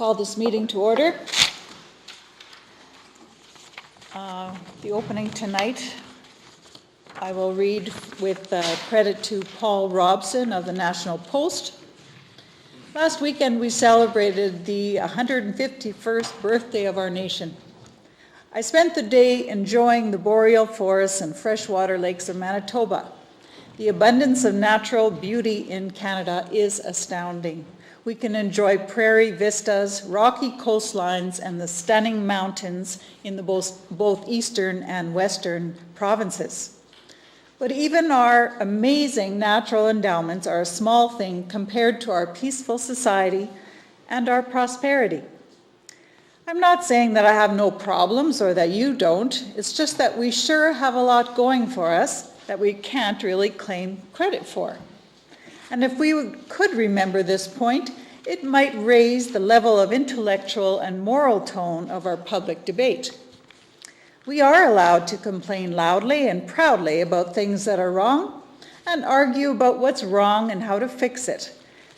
Call this meeting to order. The opening tonight, I will read with credit to Paul Robson of the National Post. Last weekend we celebrated the 151st birthday of our nation. I spent the day enjoying the boreal forests and freshwater lakes of Manitoba. The abundance of natural beauty in Canada is astounding. We can enjoy prairie vistas, rocky coastlines, and the stunning mountains in the both eastern and western provinces. But even our amazing natural endowments are a small thing compared to our peaceful society and our prosperity. I'm not saying that I have no problems or that you don't. It's just that we sure have a lot going for us that we can't really claim credit for. And if we could remember this point, it might raise the level of intellectual and moral tone of our public debate. We are allowed to complain loudly and proudly about things that are wrong and argue about what's wrong and how to fix it,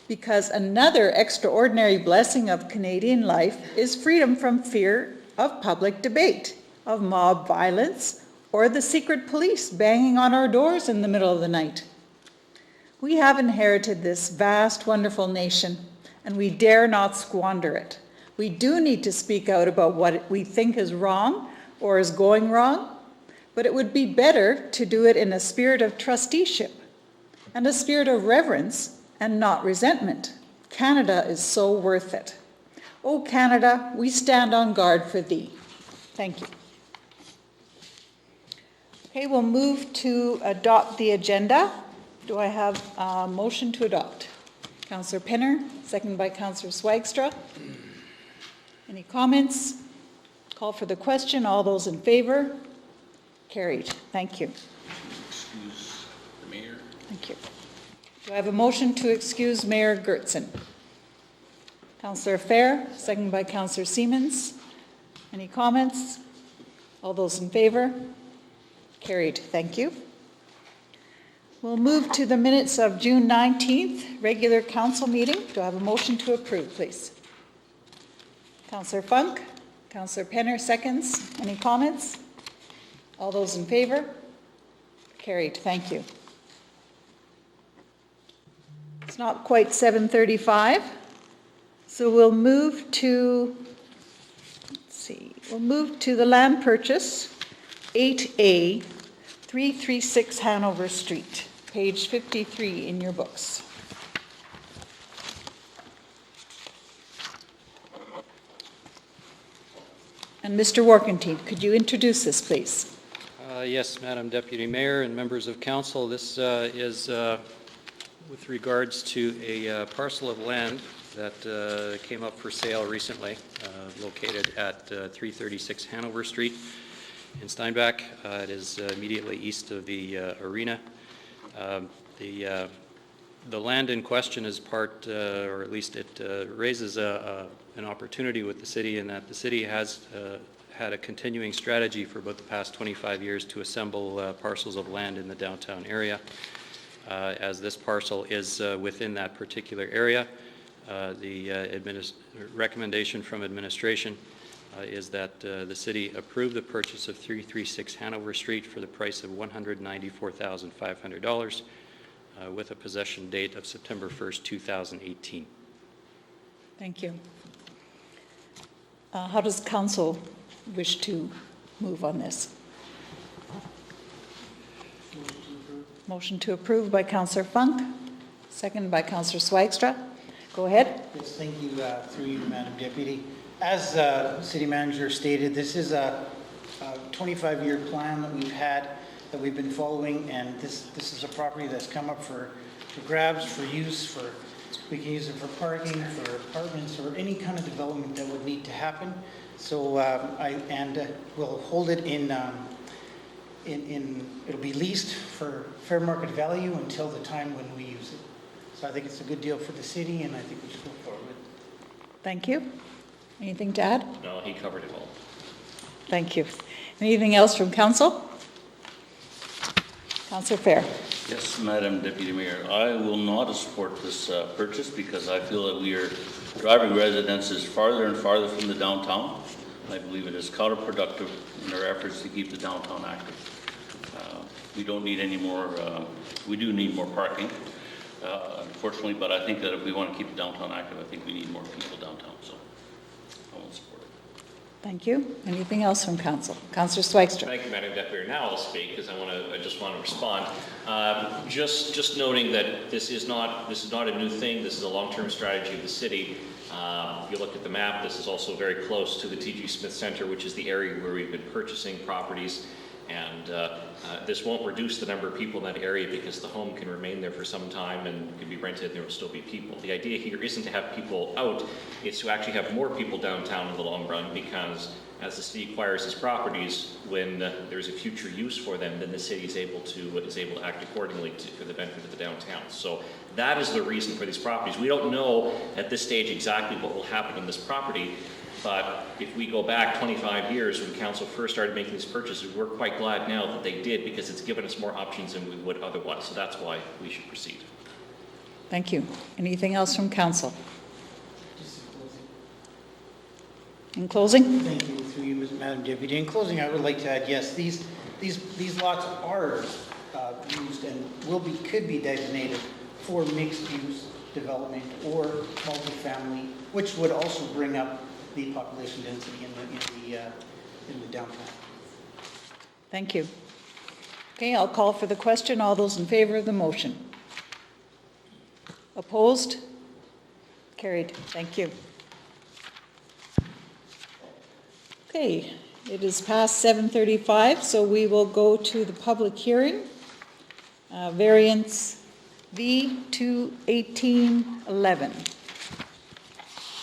because another extraordinary blessing of Canadian life is freedom from fear of public debate, of mob violence, or the secret police banging on our doors in the middle of the night. We have inherited this vast, wonderful nation, and we dare not squander it. We do need to speak out about what we think is wrong or is going wrong, but it would be better to do it in a spirit of trusteeship and a spirit of reverence and not resentment. Canada is so worth it. Oh, Canada, we stand on guard for thee. Thank you. Okay, we'll move to adopt the agenda. Do I have a motion to adopt? Councillor Penner, seconded by Councillor Swagstra. Any comments? Call for the question. All those in favor? Carried. Thank you. Excuse the mayor. Thank you. Do I have a motion to excuse Mayor Gertzen? Councillor Fair, seconded by Councillor Siemens. Any comments? All those in favor? Carried. Thank you. We'll move to the minutes of June 19th, regular council meeting. Do I have a motion to approve, please? Councillor Funk, Councillor Penner seconds. Any comments? All those in favor? Carried. Thank you. It's not quite 7:35, so we'll move to, the land purchase, 8A, 336 Hanover Street, page 53 in your books. And Mr. Warkentine, could you introduce this, please? Yes, Madam Deputy Mayor and members of council, this is with regards to a parcel of land that came up for sale recently, located at 336 Hanover Street in Steinbach. It is immediately east of the arena. The land in question is part, or at least it raises an opportunity with the city, in that the city has had a continuing strategy for about the past 25 years to assemble parcels of land in the downtown area. As this parcel is within that particular area, the recommendation from administration is that the city approve the purchase of 336 Hanover Street for the price of $194,500 with a possession date of September 1st, 2018. Thank you. How does council wish to move on this? Motion to approve by Councillor Funk, second by Councillor Swagstra. Go ahead. Yes, thank you, through you, Madam Deputy. As City Manager stated, this is a 25-year plan that we've had, that we've been following, and this is a property that's come up for grabs, for use, we can use it for parking, for apartments, or any kind of development that would need to happen. So we'll hold it it'll be leased for fair market value until the time when we use it. So I think it's a good deal for the city, and I think we should go forward. Thank you. Anything to add? No, he covered it all. Thank you. Anything else from council? Councillor Fair. Yes, Madam Deputy Mayor, I will not support this purchase because I feel that we are driving residences farther and farther from the downtown. I believe it is counterproductive in our efforts to keep the downtown active. We don't need any more, we do need more parking, unfortunately, but I think that if we want to keep the downtown active, I think we need more people downtown, so I won't support it. Thank you. Anything else from council? Councillor Swagstra. Thank you, Madam Deputy. Now I'll speak because I just want to respond. Just noting that this is not a new thing. This is a long-term strategy of the city. If you look at the map, this is also very close to the T.G. Smith Center, which is the area where we've been purchasing properties. And this won't reduce the number of people in that area because the home can remain there for some time and can be rented and there will still be people. The idea here isn't to have people out, it's to actually have more people downtown in the long run, because as the city acquires these properties, when there's a future use for them, then the city is able to act accordingly for the benefit of the downtown. So that is the reason for these properties. We don't know at this stage exactly what will happen on this property. But if we go back 25 years when council first started making these purchases, we're quite glad now that they did, because it's given us more options than we would otherwise. So that's why we should proceed. Thank you. Anything else from council? Just in closing. In closing? Thank you, through you, Madam Deputy. In closing, I would like to add, yes, these lots are used and could be designated for mixed-use development or multifamily, which would also bring up the population density in the downtown. Thank you. Okay, I'll call for the question. All those in favor of the motion? Opposed? Carried. Thank you. Okay, it is past 7:35, so we will go to the public hearing. Variance V-2018-11.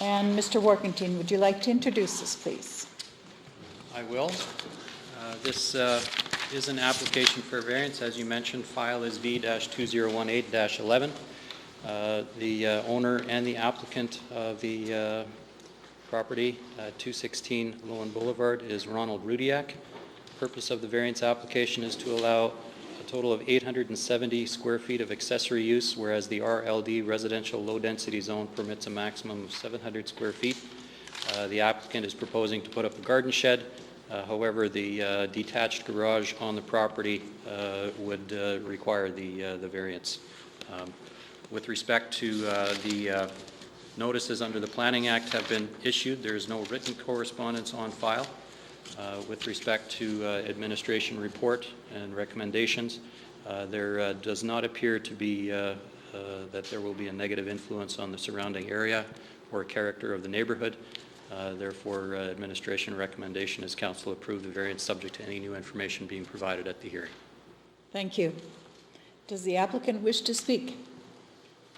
And Mr. Workington, would you like to introduce this, please? I will. This is an application for a variance. As you mentioned, file is V-2018-11. The owner and the applicant of the property, 216 Loewen Blvd, is Ronald Rudiak. The purpose of the variance application is to allow a total of 870 square feet of accessory use, whereas the RLD residential low-density zone permits a maximum of 700 square feet. The applicant is proposing to put up a garden shed. However, the detached garage on the property would require the variance. With respect to the notices under the Planning Act have been issued. There is no written correspondence on file. With respect to administration report and recommendations, there does not appear to be that there will be a negative influence on the surrounding area or character of the neighborhood. Therefore, administration recommendation is council approve the variance subject to any new information being provided at the hearing. Thank you. Does the applicant wish to speak?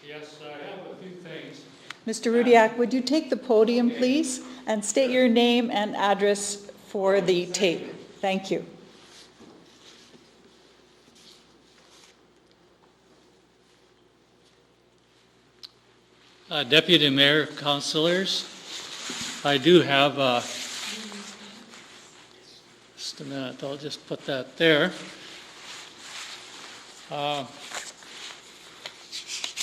Yes, I have a few things. Mr. Rudiak, would you take the podium, please, and state your name and address for the tape? Thank you. Deputy Mayor, councilors, I do have just a minute, I'll just put that there.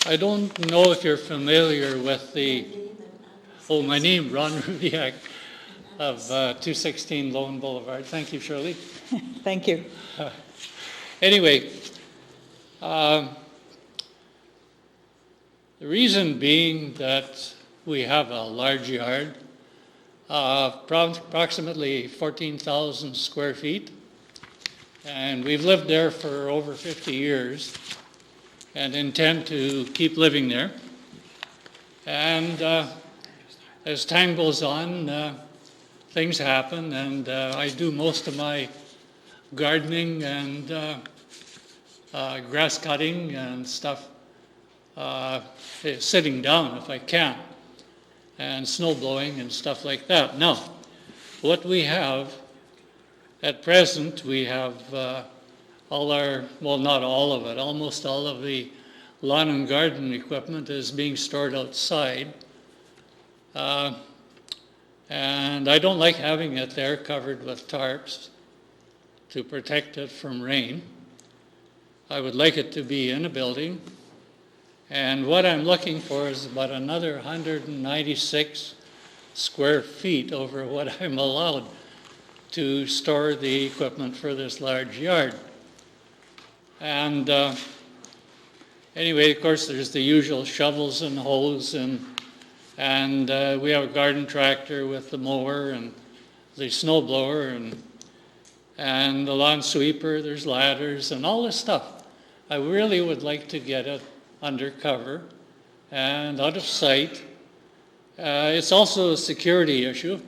I don't know if you're familiar with my name, Ron Rudiak of 216 Loewen Blvd. Thank you, Shirley. Thank you. Anyway, the reason being that we have a large yard, approximately 14,000 square feet, and we've lived there for over 50 years and intend to keep living there. And as time goes on, things happen, and I do most of my gardening and grass cutting and stuff sitting down if I can, and snow blowing and stuff like that. Now, what we have at present, we have all our, well, not all of it, almost all of the lawn and garden equipment is being stored outside. And I don't like having it there covered with tarps to protect it from rain. I would like it to be in a building. And what I'm looking for is about another 196 square feet over what I'm allowed to store the equipment for this large yard. And anyway, of course, there's the usual shovels and hoes, and we have a garden tractor with the mower and the snow blower and the lawn sweeper. There's ladders and all this stuff. I really would like to get it under cover and out of sight. It's also a security issue,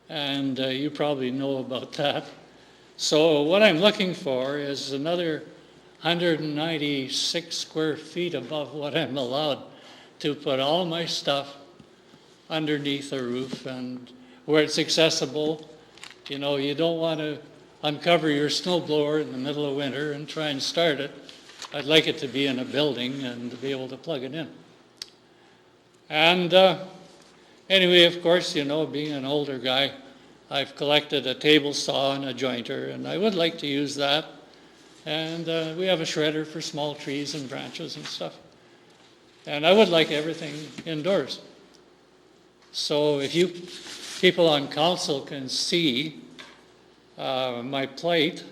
and you probably know about that. So what I'm looking for is another 196 square feet above what I'm allowed to put all my stuff underneath a roof and where it's accessible. You know, you don't want to uncover your snow blower in the middle of winter and try and start it. I'd like it to be in a building and to be able to plug it in. And anyway, of course, you know, being an older guy, I've collected a table saw and a jointer, and I would like to use that. And we have a shredder for small trees and branches and stuff. And I would like everything indoors. So if you people on council can see my plate,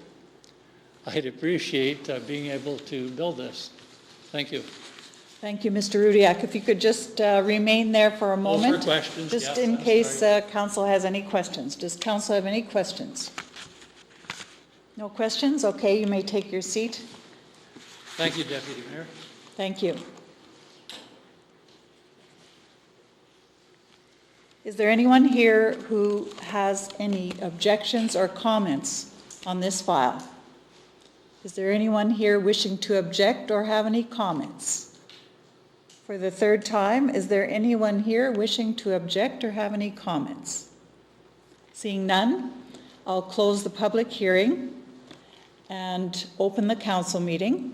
I'd appreciate being able to build this. Thank you. Thank you, Mr. Rudiak. If you could just remain there for a moment. for questions, Just yes, in I'm case sorry. council has any questions. Does council have any questions? No questions? Okay, you may take your seat. Thank you, Deputy Mayor. Thank you. Is there anyone here who has any objections or comments on this file? Is there anyone here wishing to object or have any comments? For the third time, is there anyone here wishing to object or have any comments? Seeing none, I'll close the public hearing and open the council meeting.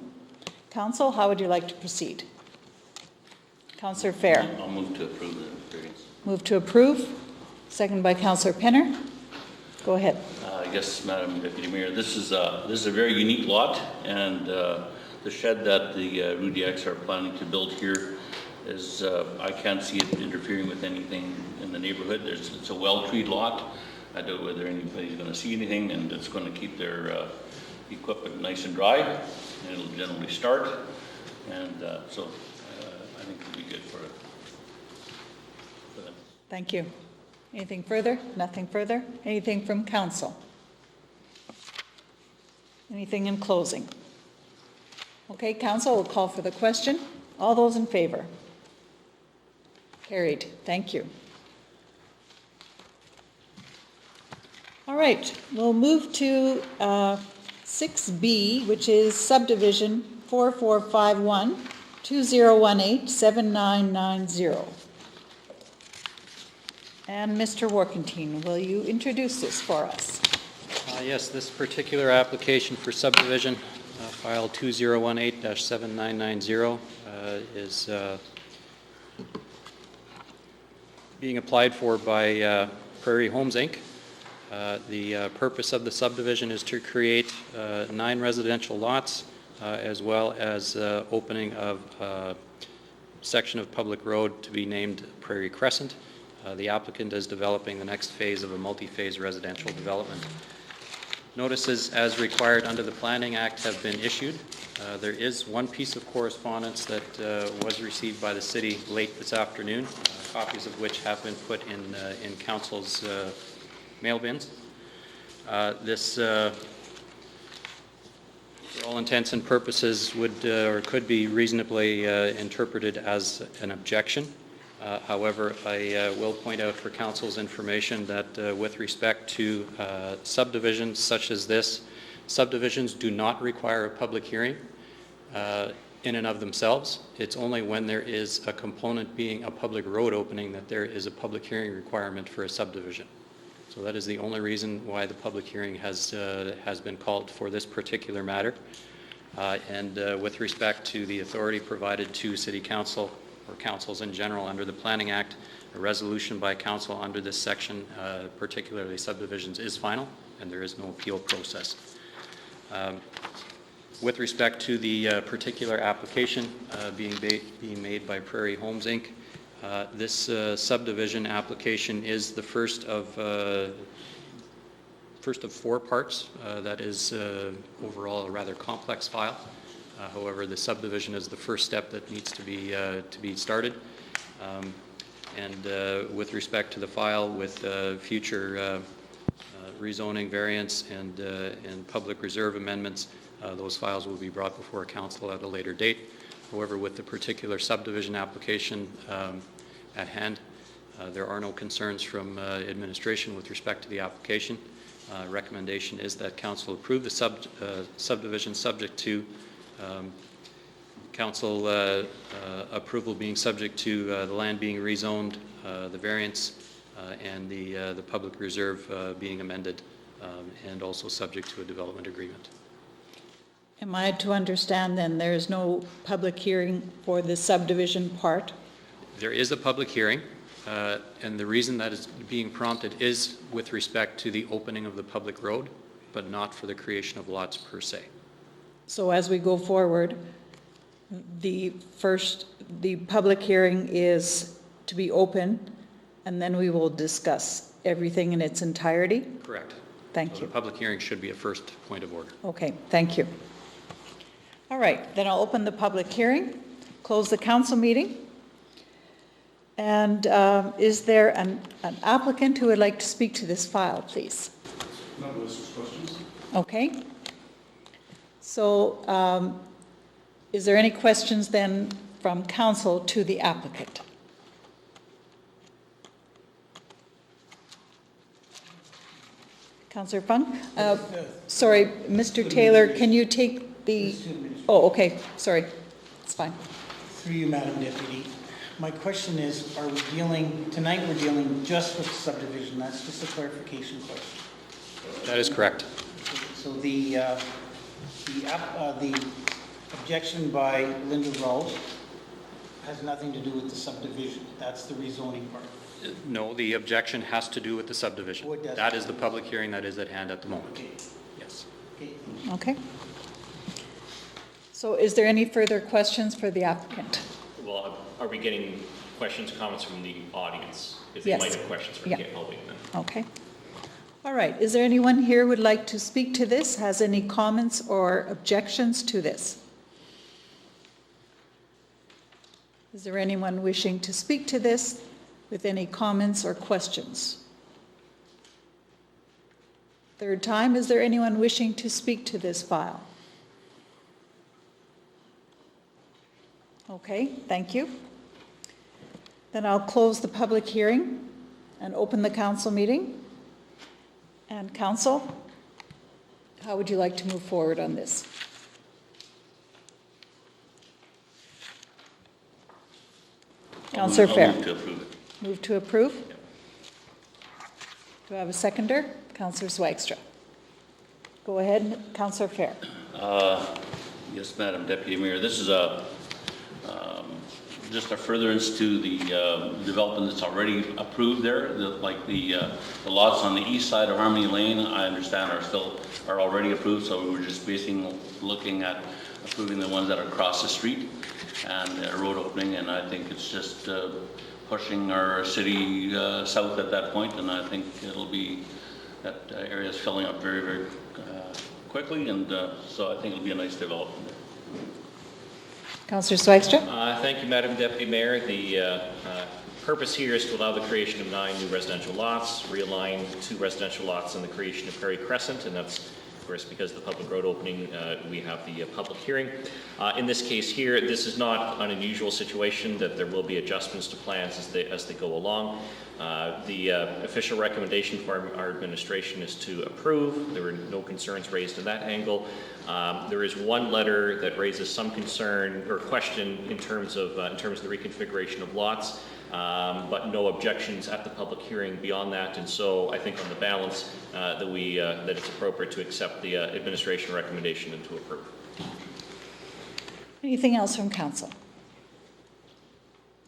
Council, how would you like to proceed? Councillor Fair. I'll move to approve the variance. Move to approve. Second by Councillor Penner. Go ahead. I guess, Madam Deputy Mayor, this is a very unique lot, and the shed that the Rudiaks are planning to build here is, I can't see it interfering with anything in the neighborhood. It's a well-treed lot. I don't know whether anybody's going to see anything, and it's going to keep their equipment nice and dry, and it'll generally start, and so I think it'll be good for them. Thank you. Anything further? Nothing further? Anything from council? Anything in closing? Okay, council will call for the question. All those in favor? Carried. Thank you. All right, we'll move to 6B, which is Subdivision 4451-2018-7990. And Mr. Warkentine, will you introduce this for us? Yes, this particular application for subdivision, file 2018-7990, is being applied for by Prairie Homes, Inc. The purpose of the subdivision is to create 9 residential lots, as well as opening of a section of public road to be named Prairie Crescent. The applicant is developing the next phase of a multi-phase residential development. Notices as required under the Planning Act have been issued. There is one piece of correspondence that was received by the city late this afternoon, copies of which have been put in council's mail bins. This, for all intents and purposes, would or could be reasonably interpreted as an objection. However, I will point out for council's information that with respect to subdivisions such as this, subdivisions do not require a public hearing in and of themselves. It's only when there is a component being a public road opening that there is a public hearing requirement for a subdivision. So that is the only reason why the public hearing has been called for this particular matter. And with respect to the authority provided to City Council or councils in general under the Planning Act, a resolution by council under this section, particularly subdivisions, is final, and there is no appeal process. With respect to the particular application being made by Prairie Homes, Inc., this subdivision application is the first of 4 parts. That is overall a rather complex file. However, the subdivision is the first step that needs to be started. And with respect to the file with future rezoning, variance, and public reserve amendments, those files will be brought before council at a later date. However, with the particular subdivision application at hand, there are no concerns from administration with respect to the application. Recommendation is that council approve the subdivision subject to council approval being subject to the land being rezoned, the variance, and the public reserve being amended, and also subject to a development agreement. Am I to understand then there is no public hearing for the subdivision part? There is a public hearing, and the reason that is being prompted is with respect to the opening of the public road, but not for the creation of lots per se. So as we go forward, the public hearing is to be open, and then we will discuss everything in its entirety? Correct. Thank So you. the public hearing should be a first point of order. Okay, thank you. All right, then I'll open the public hearing, close the council meeting. And is there an applicant who would like to speak to this file, please? No questions. Okay. So is there any questions then from council to the applicant? Councillor Funk? Sorry, Mr. Taylor, can you take the, oh, okay, sorry, it's fine. Through you, Madam Deputy. My question is, tonight we're dealing just with subdivision, that's just a clarification question. That is correct. So the objection by Linda Rawls has nothing to do with the subdivision, that's the rezoning part. No, the objection has to do with the subdivision. Oh, it does. That is the public hearing that is at hand at the moment. Okay. Yes. Okay. Okay. So is there any further questions for the applicant? Well, are we getting questions, comments from the audience? Because they Yes. might have questions for Yeah. the public then. Okay. All right. Is there anyone here who would like to speak to this? Has any comments or objections to this? Is there anyone wishing to speak to this with any comments or questions? Third time, is there anyone wishing to speak to this file? Okay, thank you. Then I'll close the public hearing and open the council meeting. And council, how would you like to move forward on this? Councillor Fair. I'll move to approve it. Move to approve? Do I have a seconder? Councillor Swagstra. Go ahead, Councillor Fair. Yes, Madam Deputy Mayor, this is just a furtherance to the development that's already approved there. The lots on the east side of Harmony Lane, I understand are already approved, so we were just looking at approving the ones that are across the street and a road opening, and I think it's just pushing our city south at that point, and I think that area is filling up very, very quickly, and so I think it'll be a nice development. Councillor Swagstra. Thank you, Madam Deputy Mayor. The purpose here is to allow the creation of 9 new residential lots, realign 2 residential lots, and the creation of Prairie Crescent, and that's, of course, because of the public road opening, we have the public hearing. In this case here, this is not an unusual situation, that there will be adjustments to plans as they go along. The official recommendation for our administration is to approve. There were no concerns raised in that angle. There is one letter that raises some concern or question in terms of the reconfiguration of lots, but no objections at the public hearing beyond that. And so I think on the balance that it's appropriate to accept the administration recommendation and to approve. Anything else from council?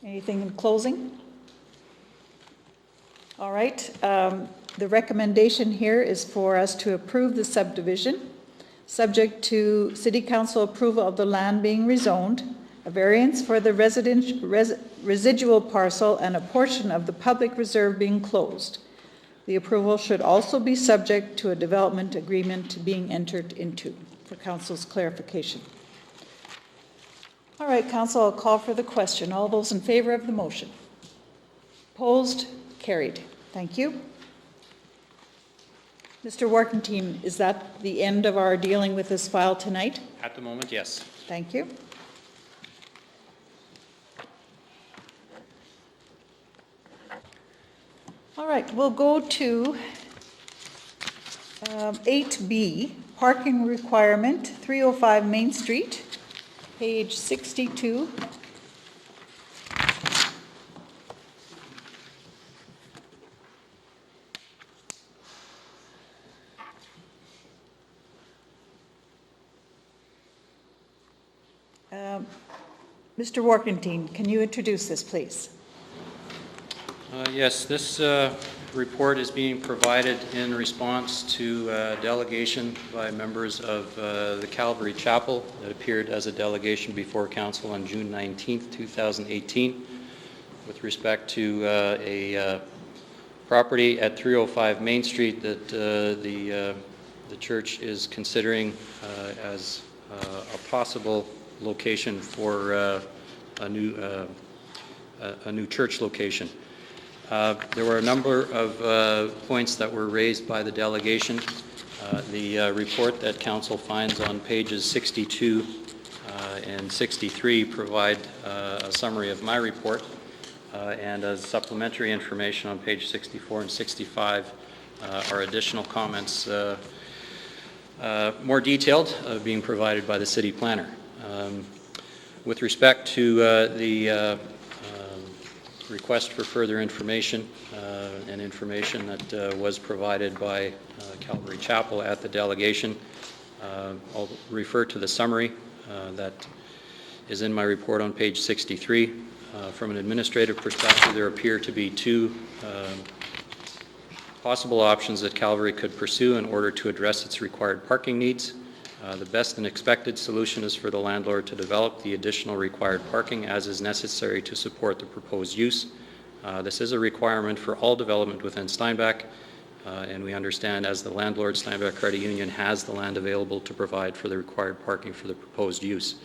Anything in closing? All right. The recommendation here is for us to approve the subdivision subject to City Council approval of the land being rezoned, a variance for the residual parcel, and a portion of the public reserve being closed. The approval should also be subject to a development agreement being entered into, for Council's clarification. All right, Council, I'll call for the question. All those in favor of the motion? Opposed? Carried. Thank you. Mr. Warkentine, is that the end of our dealing with this file tonight? At the moment, yes. Thank you. All right, we'll go to 8B, parking requirement, 305 Main Street, page 62. Mr. Warkentine, can you introduce this, please? Yes, this report is being provided in response to delegation by members of the Calvary Chapel that appeared as a delegation before Council on June 19th, 2018, with respect to a property at 305 Main Street that the church is considering as a possible location for a new church location. There were a number of points that were raised by the delegation. The report that Council finds on pages 62 and 63 provide a summary of my report, and as supplementary information on page 64 and 65 are additional comments, more detailed, being provided by the city planner. With respect to the request for further information and information that was provided by Calvary Chapel at the delegation, I'll refer to the summary that is in my report on page 63. From an administrative perspective, there appear to be two possible options that Calvary could pursue in order to address its required parking needs. The best and expected solution is for the landlord to develop the additional required parking as is necessary to support the proposed use. This is a requirement for all development within Steinbach, and we understand as the landlord, Steinbach Credit Union has the land available to provide for the required parking for the proposed use.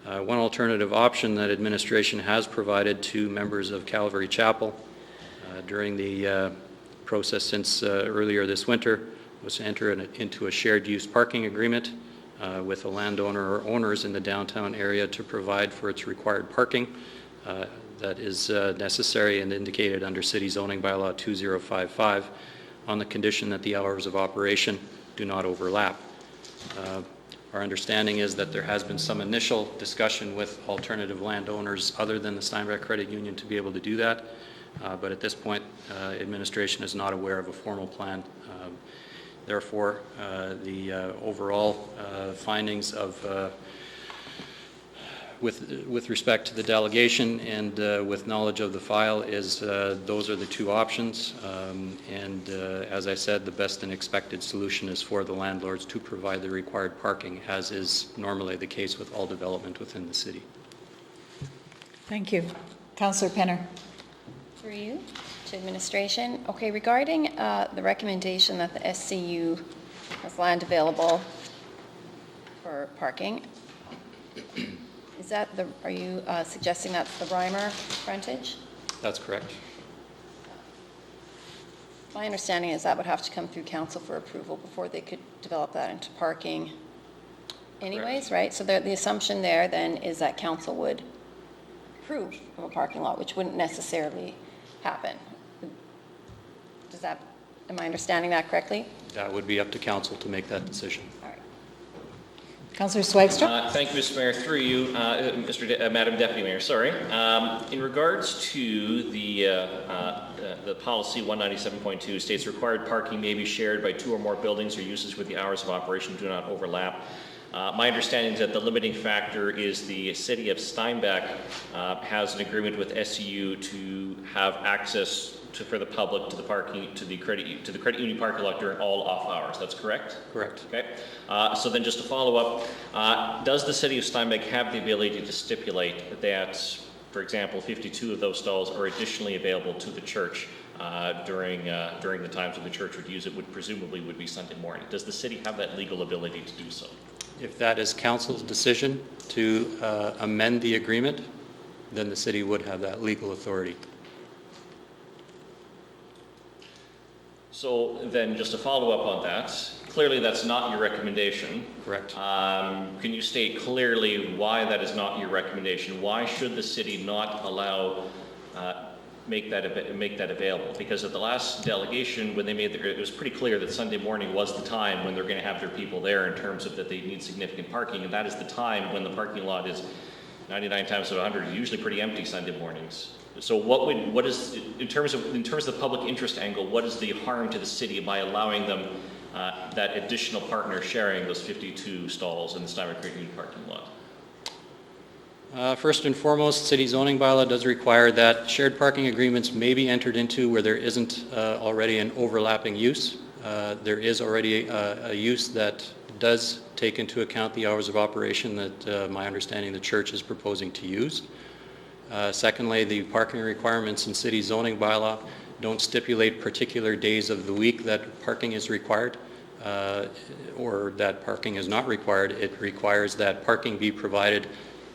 One alternative option that administration has provided to members of Calvary Chapel during the process since earlier this winter was to enter into a shared use parking agreement with a landowner or owners in the downtown area to provide for its required parking that is necessary and indicated under City Zoning Bylaw 2055 on the condition that the hours of operation do not overlap. Our understanding is that there has been some initial discussion with alternative landowners other than the Steinbach Credit Union to be able to do that, but at this point administration is not aware of a formal plan. Therefore, the overall findings of with respect to the delegation and with knowledge of the file is those are the two options, and as I said, the best and expected solution is for the landlords to provide the required parking, as is normally the case with all development within the city. Thank you. Councillor Penner. Through you to administration. Okay, regarding the recommendation that the SCU has land available for parking, is that are you suggesting that's the Reimer frontage? That's correct. My understanding is that would have to come through council for approval before they could develop that into parking anyways, Correct. right? So the assumption there then is that council would approve of a parking lot, which wouldn't necessarily happen. Am I understanding that correctly? That would be up to council to make that decision. All right. Councillor Swagstra. Thank you, Mr. Mayor. Through you, Madam Deputy Mayor, sorry. In regards to the policy 197.2 states required parking may be shared by two or more buildings or uses where the hours of operation do not overlap. My understanding is that the limiting factor is the city of Steinbach has an agreement with SCU to have access for the public to the parking, to the credit union parking lot during all off hours. That's correct? Correct. Okay. So then just to follow up, does the city of Steinbach have the ability to stipulate that, for example, 52 of those stalls are additionally available to the church during the times when the church would use it, would presumably would be Sunday morning? Does the city have that legal ability to do so? If that is council's decision to amend the agreement, then the city would have that legal authority. So then just to follow up on that, clearly that's not your recommendation. Correct. Can you state clearly why that is not your recommendation? Why should the city not allow, make that available? Because at the last delegation, when they made it was pretty clear that Sunday morning was the time when they're going to have their people there in terms of that they need significant parking, and that is the time when the parking lot is 99 times out of 100, usually pretty empty Sunday mornings. So what is, in terms of the public interest angle, what is the harm to the city by allowing them that additional partner sharing those 52 stalls in the Steinbach Creek Union parking lot? First and foremost, city zoning bylaw does require that shared parking agreements may be entered into where there isn't already an overlapping use. There is already a use that does take into account the hours of operation that my understanding the church is proposing to use. Secondly, the parking requirements in city zoning bylaw don't stipulate particular days of the week that parking is required or that parking is not required. It requires that parking be provided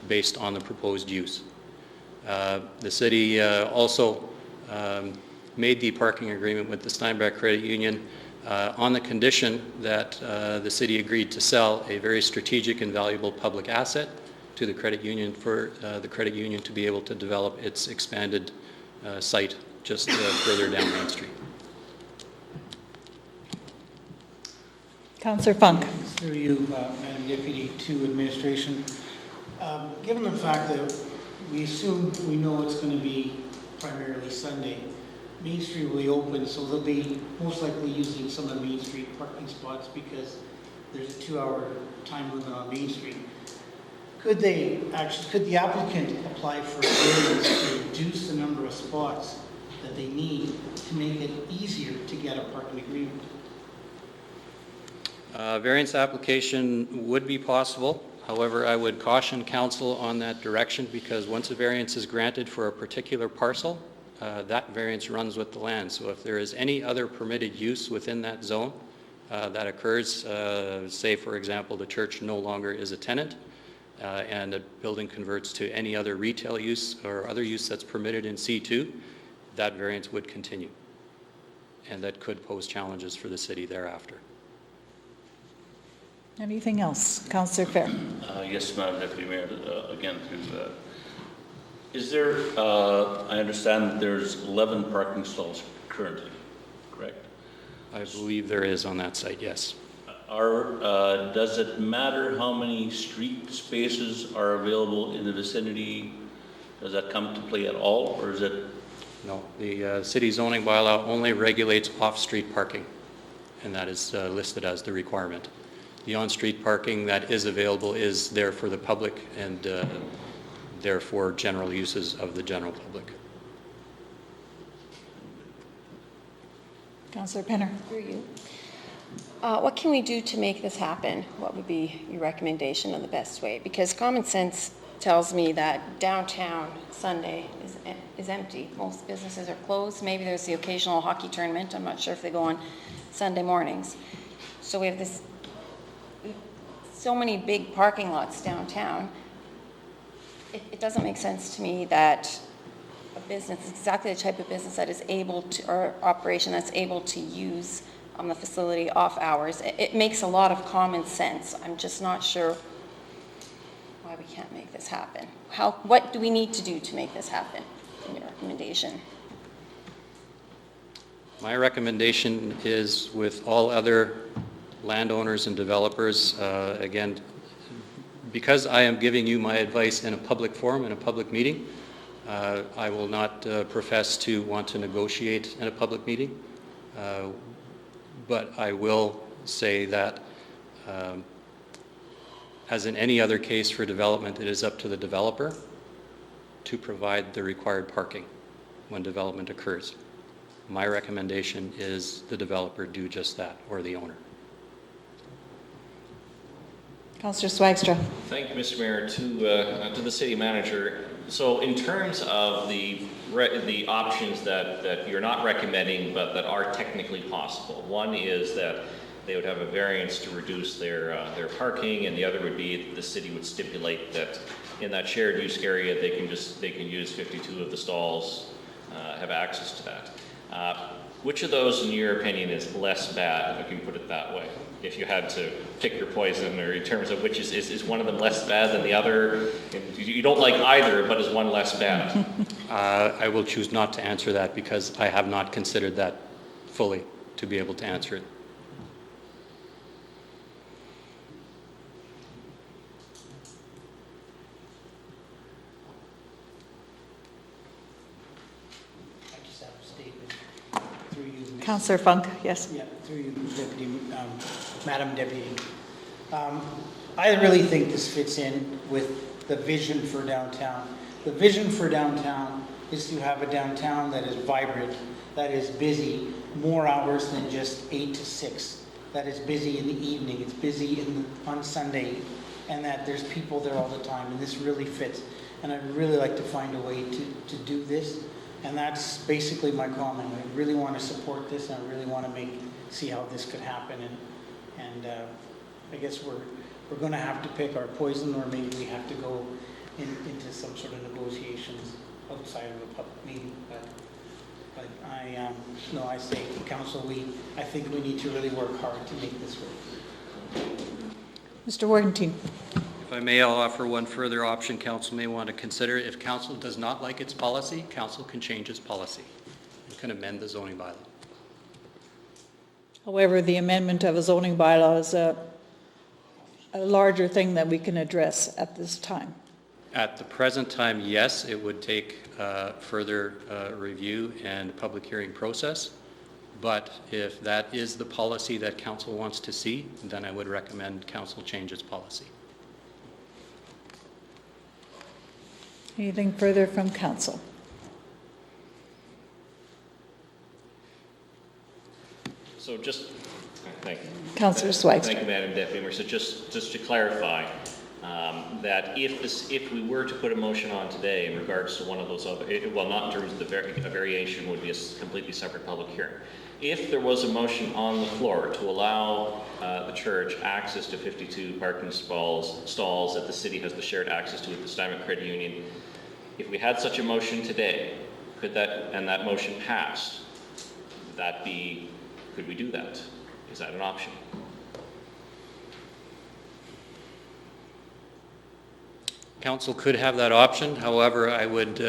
based on the proposed use. The city also made the parking agreement with the Steinbach Credit Union on the condition that the city agreed to sell a very strategic and valuable public asset to the credit union for the credit union to be able to develop its expanded site just further down Main Street. Councillor Funk. Through you, Madam Deputy, to administration. Given the fact that we assume we know it's going to be primarily Sunday, Main Street will be open, so they'll be most likely using some of the Main Street parking spots because there's a 2-hour time limit on Main Street. Could the applicant apply for a variance to reduce the number of spots that they need to make it easier to get a parking agreement? Variance application would be possible. However, I would caution council on that direction because once a variance is granted for a particular parcel, that variance runs with the land. So if there is any other permitted use within that zone that occurs, say for example the church no longer is a tenant and the building converts to any other retail use or other use that's permitted in C2, that variance would continue. And that could pose challenges for the city thereafter. Anything else? Councillor Fair. Yes, Madam Deputy Mayor, again, through is there, I understand that there's 11 parking stalls currently, correct? I believe there is on that site, yes. Does it matter how many street spaces are available in the vicinity? Does that come to play at all, or is it? No, the city zoning bylaw only regulates off-street parking, and that is listed as the requirement. The on-street parking that is available is there for the public and therefore general uses of the general public. Councillor Penner. Through you. What can we do to make this happen? What would be your recommendation on the best way? Because common sense tells me that downtown Sunday is empty. Most businesses are closed. Maybe there's the occasional hockey tournament. I'm not sure if they go on Sunday mornings. So we have so many big parking lots downtown. It doesn't make sense to me that a business, exactly the type of business that is able to, or operation that's able to use the facility off hours. It makes a lot of common sense. I'm just not sure why we can't make this happen. What do we need to do to make this happen, in your recommendation? My recommendation is with all other landowners and developers, again, because I am giving you my advice in a public forum, in a public meeting, I will not profess to want to negotiate in a public meeting, but I will say that as in any other case for development, it is up to the developer to provide the required parking when development occurs. my recommendation is the developer do just that, or the owner. Councillor Swagstra. Thank you, Mr. Mayor. To the city manager, so in terms of the options that you're not recommending but that are technically possible, one is that they would have a variance to reduce their parking, and the other would be the city would stipulate that in that shared use area they can use 52 of the stalls, have access to that. Which of those, in your opinion, is less bad, if you can put it that way? If you had to pick your poison, or in terms of which is one of them less bad than the other? You don't like either, but is one less bad? I will choose not to answer that because I have not considered that fully to be able to answer it. I just have a statement through you. Councillor Funk, yes. Yeah, through you, Madam Deputy. I really think this fits in with the vision for downtown. The vision for downtown is to have a downtown that is vibrant, that is busy, more hours than just 8 to 6, that is busy in the evening, it's busy on Sunday, and that there's people there all the time, and this really fits. And I'd really like to find a way to do this, and that's basically my comment. I really want to support this, and I really want to see how this could happen, and I guess we're going to have to pick our poison, or maybe we have to go into some sort of negotiations outside of a public meeting. But I say, council, I think we need to really work hard to make this work. Mr. Worthington. If I may, I'll offer one further option council may want to consider. If council does not like its policy, council can change its policy. It can amend the zoning bylaw. However, the amendment of a zoning bylaw is a larger thing that we can address at this time. At the present time, yes, it would take further review and public hearing process. But if that is the policy that council wants to see, then I would recommend council change its policy. Anything further from council? So thank you. Councillor Swagstra. Thank you, Madam Deputy Mayor. So just to clarify, that if we were to put a motion on today in regards to one of those other, well, not in terms of a variation would be a completely separate public hearing. If there was a motion on the floor to allow the church access to 52 parking stalls that the city has the shared access to with the Steinbach Credit Union, if we had such a motion today, and that motion passed, could we do that? Is that an option? Council could have that option. However, I would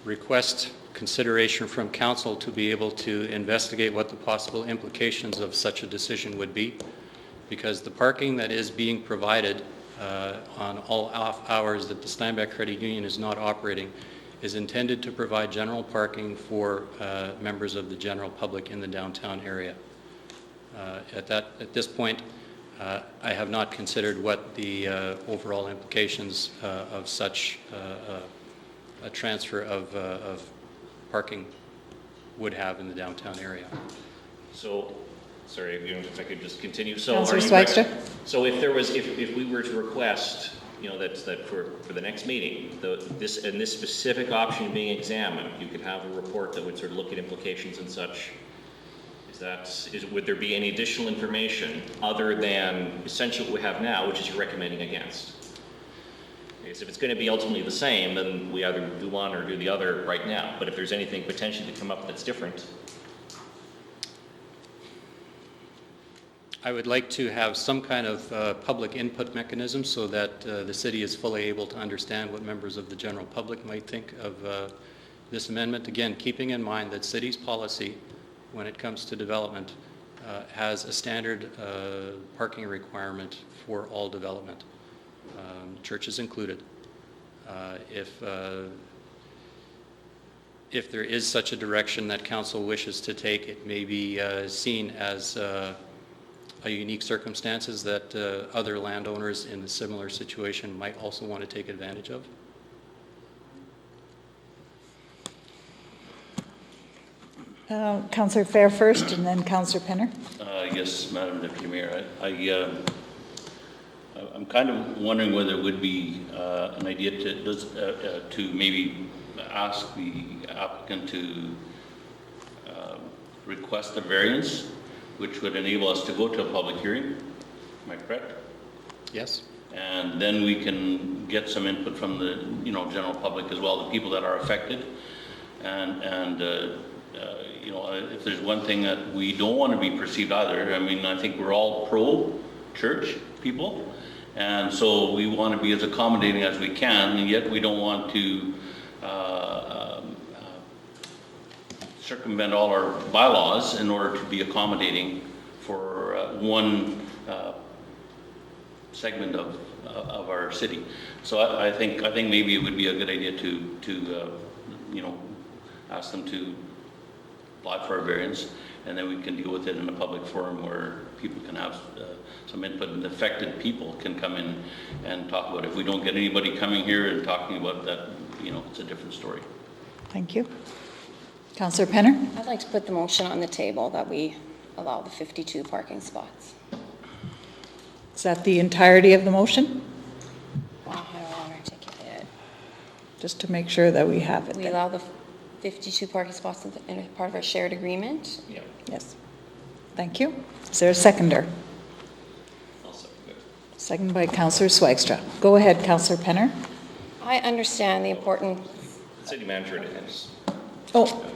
request consideration from council to be able to investigate what the possible implications of such a decision would be, because the parking that is being provided on all off hours that the Steinbach Credit Union is not operating is intended to provide general parking for members of the general public in the downtown area. At this point, I have not considered what the overall implications of such a transfer of parking would have in the downtown area. So, sorry, if I could just continue. So, Councillor Swagstra. So if we were to request, that for the next meeting, this specific option being examined, you could have a report that would sort of look at implications and such. Would there be any additional information other than essentially what we have now, which is you're recommending against? Because if it's going to be ultimately the same, then we either do one or do the other right now. But if there's anything potentially to come up that's different. I would like to have some kind of public input mechanism so that the city is fully able to understand what members of the general public might think of this amendment. Again, keeping in mind that city's policy when it comes to development has a standard parking requirement for all development, churches included. If there is such a direction that council wishes to take, it may be seen as a unique circumstances that other landowners in a similar situation might also want to take advantage of. Councillor Fair first, and then Councillor Penner. Yes, Madam Deputy Mayor, I'm kind of wondering whether it would be an idea to maybe ask the applicant to request a variance, which would enable us to go to a public hearing. Am I correct? Yes? And then we can get some input from the, general public as well, the people that are affected. And if there's one thing that we don't want to be perceived either, I think we're all pro-church people. And so we want to be as accommodating as we can, and yet we don't want to circumvent all our bylaws in order to be accommodating for one segment of our city. So I think maybe it would be a good idea to ask them to apply for a variance, and then we can deal with it in a public forum where people can have some input, and affected people can come in and talk about it. If we don't get anybody coming here and talking about that, it's a different story. Thank you. Councillor Penner. I'd like to put the motion on the table that we allow the 52 parking spots. Is that the entirety of the motion? Wow, how do I want to articulate it? Just to make sure that we have it. We then. allow the 52 parking spots in part of our shared agreement. Yeah, Yes. Thank you. Is there a seconder? I'll second it. Second by Councillor Swagstra. Go ahead, Councillor Penner. I understand the important, City manager to his. Oh, Just want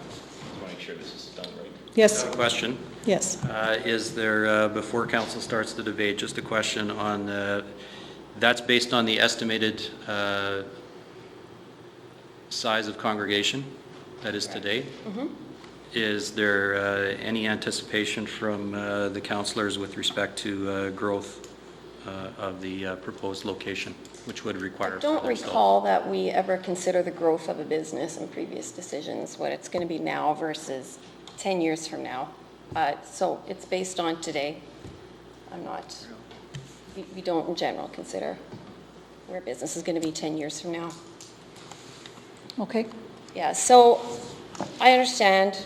to make sure this is done right. yes, Question. yes. Is there, before council starts the debate, just a question on, that's based on the estimated size of congregation that is today? Mm-hmm. Is there any anticipation from the councillors with respect to growth of the proposed location, which would require? I don't recall that we ever consider the growth of a business in previous decisions, what it's going to be now versus 10 years from now. So it's based on today. We don't in general consider where business is going to be 10 years from now. Okay. Yeah, so I understand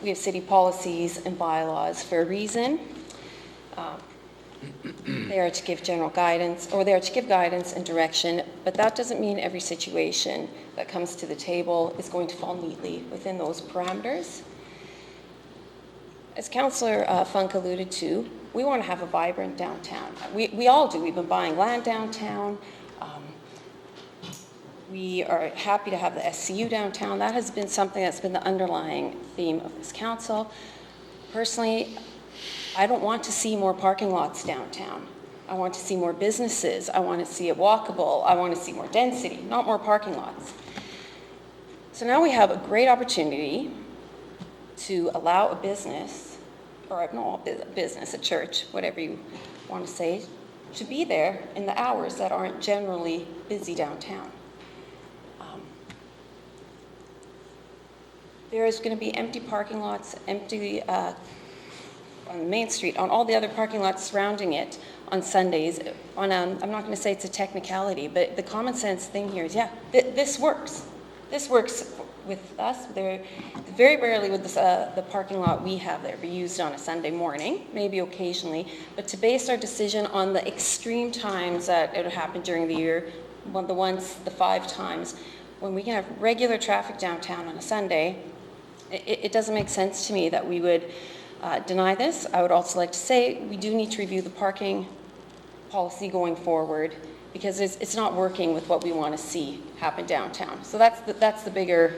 we have city policies and bylaws for a reason. They are to give general guidance, or they are to give guidance and direction, but that doesn't mean every situation that comes to the table is going to fall neatly within those parameters. As Councillor Funk alluded to, we want to have a vibrant downtown. We all do. We've been buying land downtown. We are happy to have the SCU downtown. That has been something that's been the underlying theme of this council. Personally, I don't want to see more parking lots downtown. I want to see more businesses. I want to see it walkable. I want to see more density, not more parking lots. So now we have a great opportunity to allow a business, or no, a business, a church, whatever you want to say, to be there in the hours that aren't generally busy downtown. There is going to be empty parking lots, empty on Main Street, on all the other parking lots surrounding it on Sundays. I'm not going to say it's a technicality, but the common sense thing here is, yeah, this works. This works with us. Very rarely would the parking lot we have there be used on a Sunday morning, maybe occasionally, but to base our decision on the extreme times that it would happen during the year, the 5 times, when we can have regular traffic downtown on a Sunday, it doesn't make sense to me that we would deny this. I would also like to say we do need to review the parking policy going forward, because it's not working with what we want to see happen downtown. So that's the bigger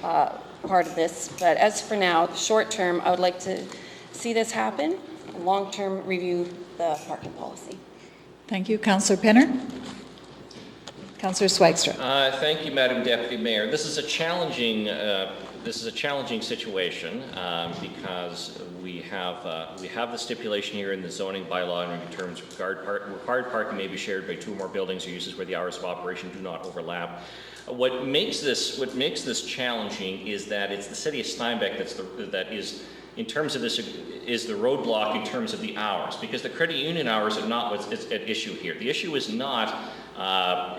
part of this. But as for now, the short term, I would like to see this happen, and long term review the parking policy. Thank you. Councillor Penner. Councillor Swagstra. Thank you, Madam Deputy Mayor. This is a challenging situation because we have the stipulation here in the zoning bylaw in terms of required parking may be shared by 2 or more buildings or uses where the hours of operation do not overlap. What makes this challenging is that it's the city of Steinbach that is in terms of this is the roadblock in terms of the hours, because the credit union hours are not what's at issue here. The issue is not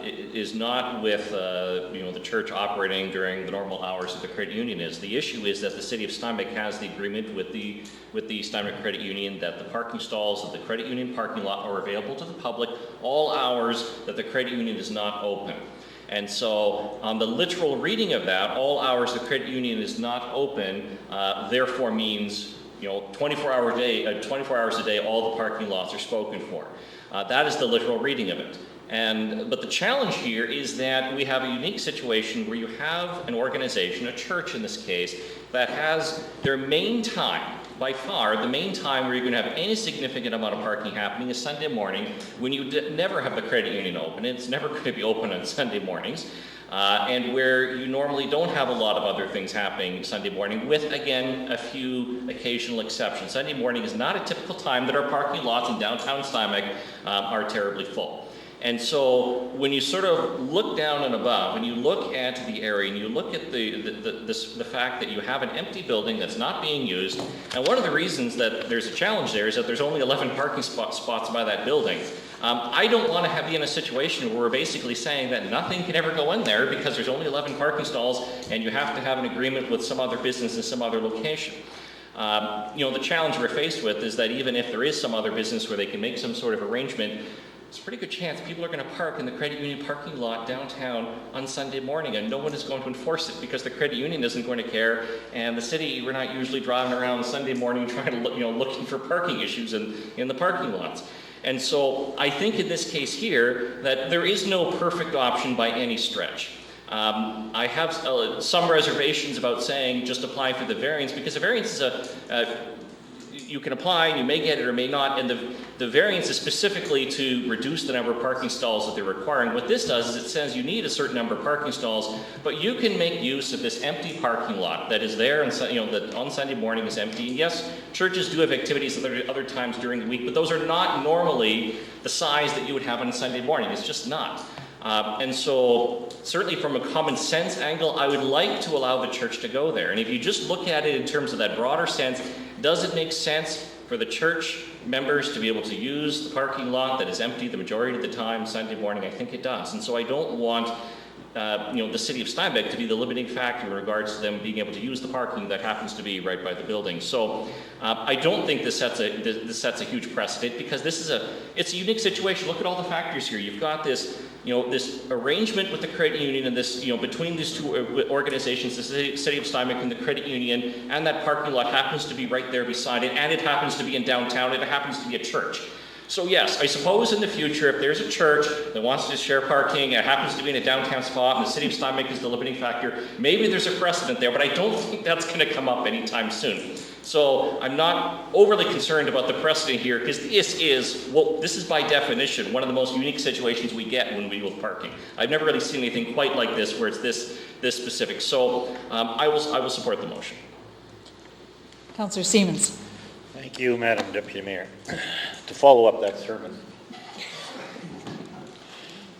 is not with, the church operating during the normal hours that the credit union is. The issue is that the city of Steinbach has the agreement with the Steinbach Credit Union that the parking stalls of the credit union parking lot are available to the public all hours that the credit union is not open. And so on the literal reading of that, all hours the credit union is not open, therefore means 24 hours a day, all the parking lots are spoken for. That is the literal reading of it. But the challenge here is that we have a unique situation where you have an organization, a church in this case, that has their main time, by far, the main time where you're going to have any significant amount of parking happening is Sunday morning, when you never have the credit union open. It's never going to be open on Sunday mornings. And where you normally don't have a lot of other things happening Sunday morning, with, again, a few occasional exceptions. Sunday morning is not a typical time that our parking lots in downtown Steinbach are terribly full. And so when you sort of look down and above, when you look at the area and you look at the fact that you have an empty building that's not being used, and one of the reasons that there's a challenge there is that there's only 11 parking spots by that building. I don't want to be in a situation where we're basically saying that nothing can ever go in there because there's only 11 parking stalls and you have to have an agreement with some other business in some other location. The challenge we're faced with is that even if there is some other business where they can make some sort of arrangement, it's a pretty good chance people are going to park in the credit union parking lot downtown on Sunday morning, and no one is going to enforce it because the credit union isn't going to care, and the city, we're not usually driving around Sunday morning trying to look, looking for parking issues in the parking lots. And so I think in this case here that there is no perfect option by any stretch. I have some reservations about saying just apply for the variance, because the variance is you can apply and you may get it or may not, and the variance is specifically to reduce the number of parking stalls that they're requiring. What this does is it says you need a certain number of parking stalls, but you can make use of this empty parking lot that is there, and that on Sunday morning is empty. And yes, churches do have activities at other times during the week, but those are not normally the size that you would have on a Sunday morning. It's just not. And so certainly from a common sense angle, I would like to allow the church to go there. And if you just look at it in terms of that broader sense, does it make sense for the church members to be able to use the parking lot that is empty the majority of the time Sunday morning? I think it does. And so I don't want the city of Steinbach to be the limiting factor in regards to them being able to use the parking that happens to be right by the building. So I don't think this sets a huge precedent, because it's a unique situation. Look at all the factors here. You've got this arrangement with the credit union, and this, between these two organizations, the city of Steinbach and the credit union, and that parking lot happens to be right there beside it, and it happens to be in downtown, and it happens to be a church. So yes, I suppose in the future, if there's a church that wants to share parking, and it happens to be in a downtown spot, and the city of Steinbach is the limiting factor, maybe there's a precedent there, but I don't think that's going to come up anytime soon. So I'm not overly concerned about the precedent here, because this is by definition one of the most unique situations we get when we deal with parking. I've never really seen anything quite like this, where it's this specific. So I will support the motion. Councillor Siemens. Thank you, Madam Deputy Mayor. To follow up that sermon,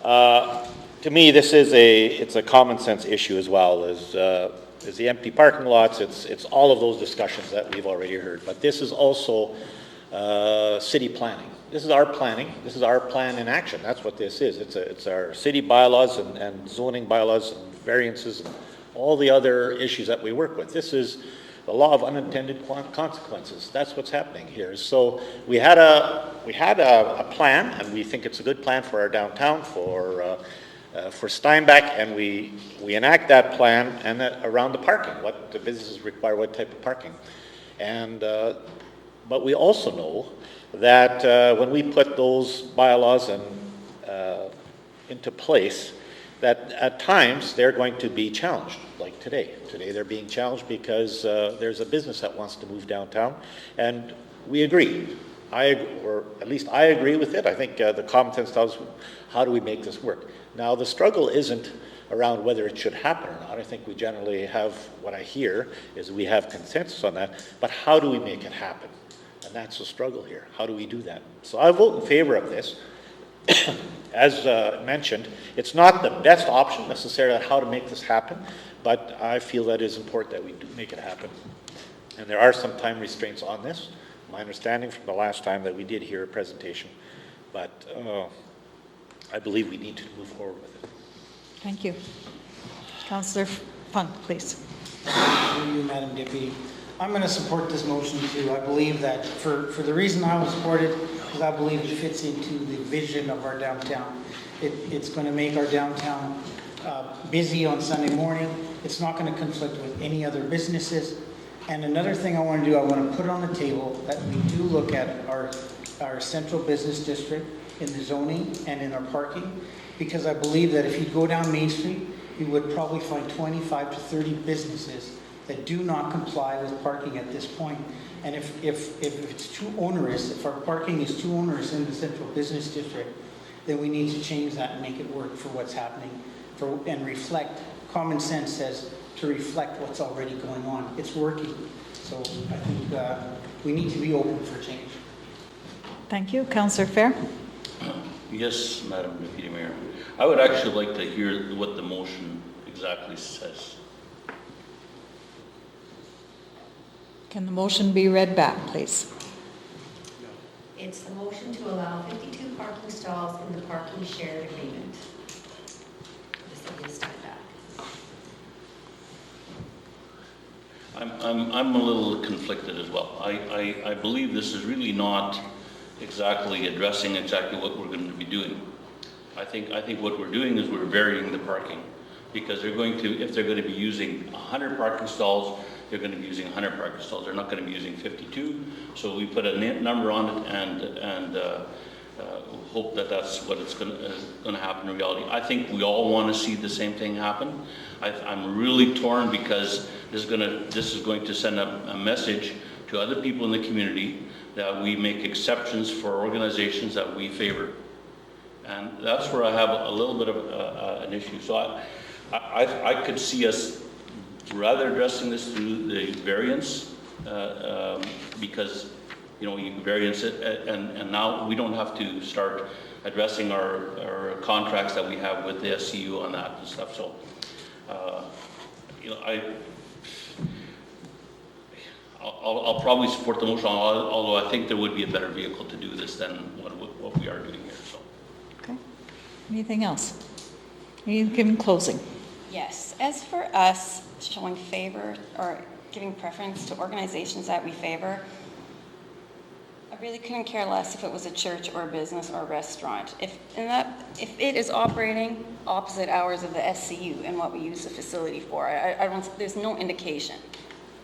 to me, it's a common sense issue as well as the empty parking lots. It's all of those discussions that we've already heard. But this is also city planning. This is our planning. This is our plan in action. That's what this is. It's our city bylaws and zoning bylaws and variances and all the other issues that we work with. This is the law of unintended consequences. That's what's happening here. So we had a plan, and we think it's a good plan for our downtown, for Steinbach, and we enact that plan and around the parking, what the businesses require, what type of parking. And but we also know that when we put those bylaws into place, that at times they're going to be challenged, like today. Today they're being challenged because there's a business that wants to move downtown, and we agree. Or at least I agree with it. I think the common sense tells us, how do we make this work? Now, the struggle isn't around whether it should happen or not. I think we generally have, what I hear is we have consensus on that, but how do we make it happen? And that's the struggle here. How do we do that? So I vote in favor of this. As mentioned, it's not the best option necessarily on how to make this happen, but I feel that it is important that we do make it happen. And there are some time restraints on this, my understanding from the last time that we did hear a presentation. But I believe we need to move forward with it. Thank you. Councillor Funk, please. Through you, Madam Deputy. I'm going to support this motion too. I believe that for the reason I will support it, because I believe it fits into the vision of our downtown. It's going to make our downtown busy on Sunday morning. It's not going to conflict with any other businesses. And another thing I want to do, I want to put on the table that we do look at our central business district in the zoning and in our parking, because I believe that if you go down Main Street, you would probably find 25 to 30 businesses that do not comply with parking at this point. And if it's too onerous, if our parking is too onerous in the central business district, then we need to change that and make it work for what's happening and reflect. Common sense says to reflect what's already going on. It's working. So I think we need to be open for change. Thank you. Councillor Fair? Yes, Madam Deputy Mayor. I would actually like to hear what the motion exactly says. Can the motion be read back, please? It's the motion to allow 52 parking stalls in the parking shared agreement. The city of Steinbach. I'm a little conflicted as well. I believe this is really not exactly addressing exactly what we're going to be doing. I think what we're doing is we're varying the parking, because if they're going to be using 100 parking stalls, they're going to be using 100 parking stalls. They're not going to be using 52. So we put a number on it and hope that that's what it's going to happen in reality. I think we all want to see the same thing happen. I'm really torn, because this is going to send a message to other people in the community that we make exceptions for organizations that we favor. And that's where I have a little bit of an issue. So I could see us rather addressing this through the variance, because you can variance it, and now we don't have to start addressing our contracts that we have with the SCU on that and stuff. So I'll probably support the motion, although I think there would be a better vehicle to do this than what we are doing here. So. Okay. Anything else? Anything in closing? Yes, as for us showing favor or giving preference to organizations that we favor, I really couldn't care less if it was a church or a business or a restaurant. If it is operating opposite hours of the SCU and what we use the facility for, there's no indication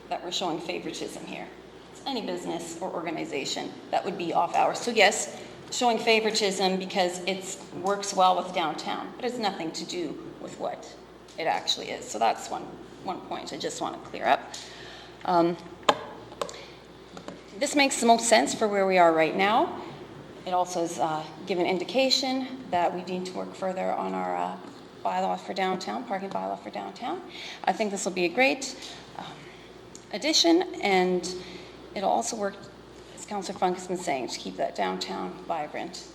that we're showing favoritism here. It's any business or organization that would be off hours. So yes, showing favoritism because it works well with downtown, but it's nothing to do with what it actually is. So that's one point I just want to clear up. This makes the most sense for where we are right now. It also is given indication that we need to work further on our bylaw for downtown, parking bylaw for downtown. I think this will be a great addition, and it'll also work, as Councillor Funk has been saying, to keep that downtown vibrant.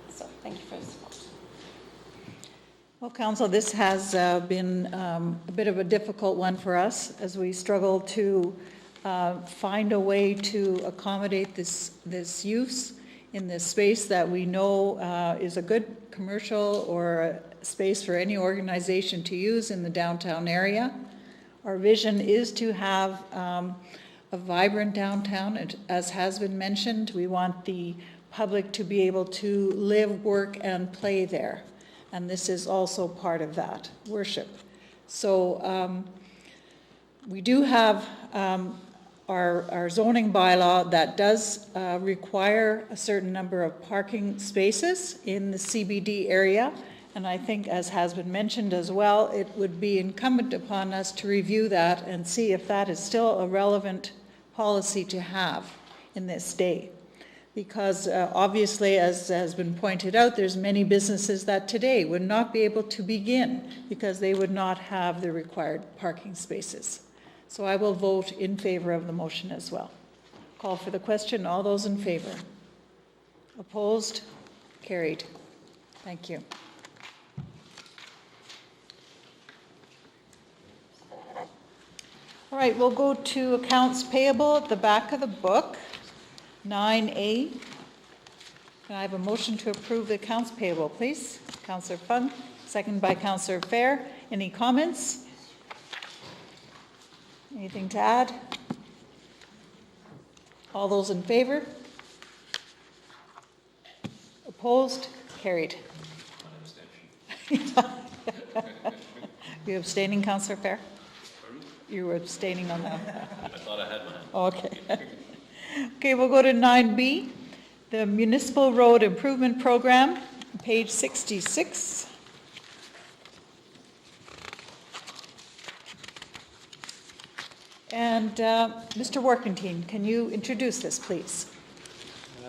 So thank you for the support. Well, Council, this has been a bit of a difficult one for us as we struggle to find a way to accommodate this use in this space that we know is a good commercial or a space for any organization to use in the downtown area. Our vision is to have a vibrant downtown, as has been mentioned. We want the public to be able to live, work, and play there. And this is also part of that, worship. So we do have our zoning bylaw that does require a certain number of parking spaces in the CBD area. And I think, as has been mentioned as well, it would be incumbent upon us to review that and see if that is still a relevant policy to have in this day. Because obviously, as has been pointed out, there's many businesses that today would not be able to begin because they would not have the required parking spaces. So I will vote in favor of the motion as well. Call for the question. All those in favor? Opposed? Carried. Thank you. All right, we'll go to accounts payable at the back of the book, 9A. Can I have a motion to approve the accounts payable, please? Councillor Fung, second by Councillor Fair. Any comments? Anything to add? All those in favor? Opposed? Carried. You abstaining, Councillor Fair? You were abstaining on that? I thought I had mine. Okay. Okay, we'll go to 9B, the Municipal Road Improvement Program, page 66. And Mr. Workentine, can you introduce this, please?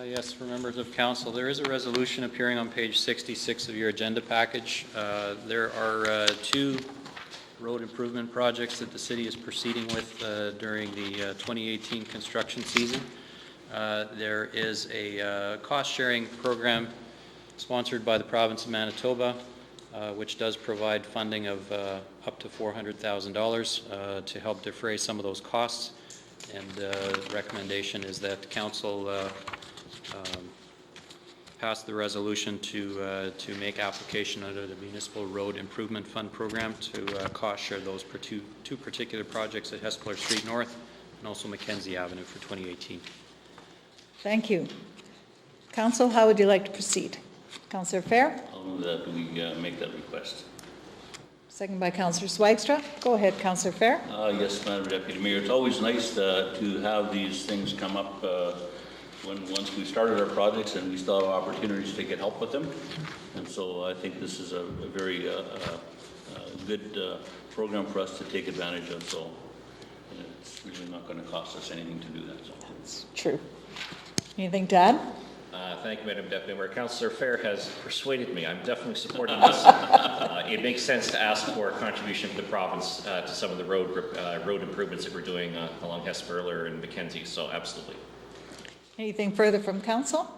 Yes, for members of council, there is a resolution appearing on page 66 of your agenda package. There are two road improvement projects that the city is proceeding with during the 2018 construction season. There is a cost-sharing program sponsored by the province of Manitoba, which does provide funding of up to $400,000 to help defray some of those costs. And the recommendation is that council pass the resolution to make application under the Municipal Road Improvement Fund program to cost share those for two particular projects at Hanover Street North and also Mackenzie Avenue for 2018. Thank you. Council, how would you like to proceed? Councillor Fair? I'll move that we make that request. Second by Councillor Swagstra. Go ahead, Councillor Fair. Yes, Madam Deputy Mayor, it's always nice to have these things come up once we started our projects and we still have opportunities to get help with them. And so I think this is a very good program for us to take advantage of. So it's really not going to cost us anything to do that. So. That's true. Anything to add? Thank you, Madam Deputy Mayor. Councillor Fair has persuaded me. I'm definitely supporting this. It makes sense to ask for a contribution from the province to some of the road improvements that we're doing along Hesperler and Mackenzie. So absolutely. Anything further from council?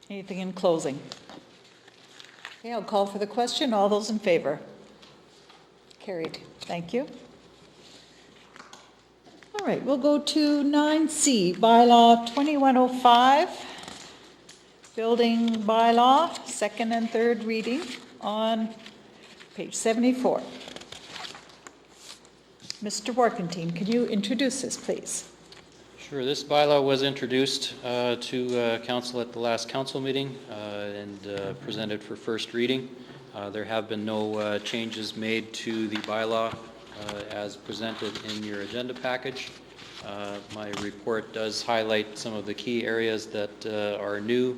Anything in closing? Okay, I'll call for the question. All those in favor? Carried. Thank you. All right, we'll go to 9C, Bylaw 2105, Building Bylaw, second and third reading on page 74. Mr. Workentine, can you introduce this, please? Sure. This bylaw was introduced to council at the last council meeting and presented for first reading. There have been no changes made to the bylaw as presented in your agenda package. My report does highlight some of the key areas that are new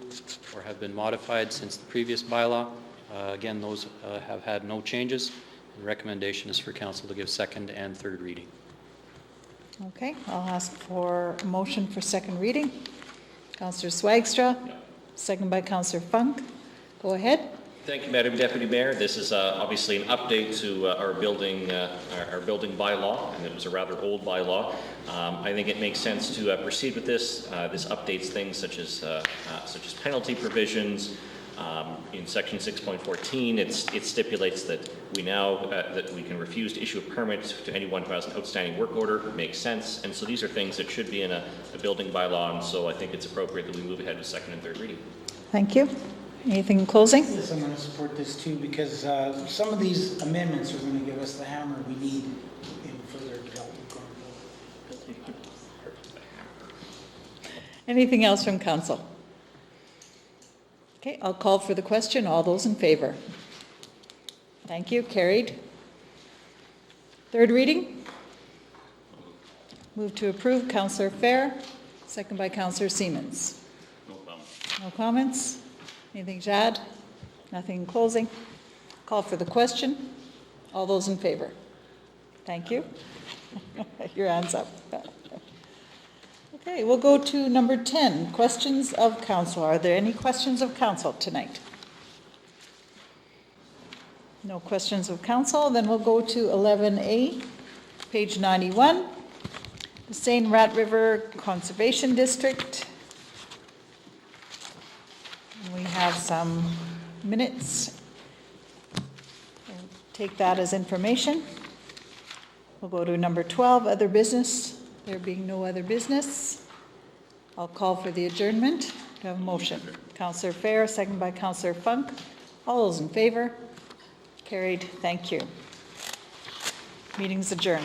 or have been modified since the previous bylaw. Again, those have had no changes. The recommendation is for council to give second and third reading. Okay, I'll ask for a motion for second reading. Councillor Swagstra, second by Councillor Funk. Go ahead. Thank you, Madam Deputy Mayor. This is obviously an update to our building bylaw, and it was a rather old bylaw. I think it makes sense to proceed with this. This updates things such as penalty provisions. In section 6.14, it stipulates that we now that we can refuse to issue a permit to anyone who has an outstanding work order. It makes sense, and so these are things that should be in a building bylaw, and so I think it's appropriate that we move ahead with second and third reading. Thank you. Anything in closing? Yes, I'm going to support this too because some of these amendments are going to give us the hammer we need in further development going forward. Anything else from council? Okay, I'll call for the question. All those in favor? Thank you. Carried. Third reading. Move to approve. Councillor Fair, second by Councillor Siemens. No problem. No comments? Anything to add? Nothing in closing. Call for the question. All those in favor? Thank you. Your hand's up. Okay, we'll go to number 10, questions of council. Are there any questions of council tonight? No questions of council. Then we'll go to 11A, page 91, the Seine-Rat River Conservation District. We have some minutes. We'll take that as information. We'll go to number 12, other business. There being no other business, I'll call for the adjournment. I have a motion? Councillor Fair, second by Councillor Funk. All those in favor? Carried. Thank you. Meeting's adjourned.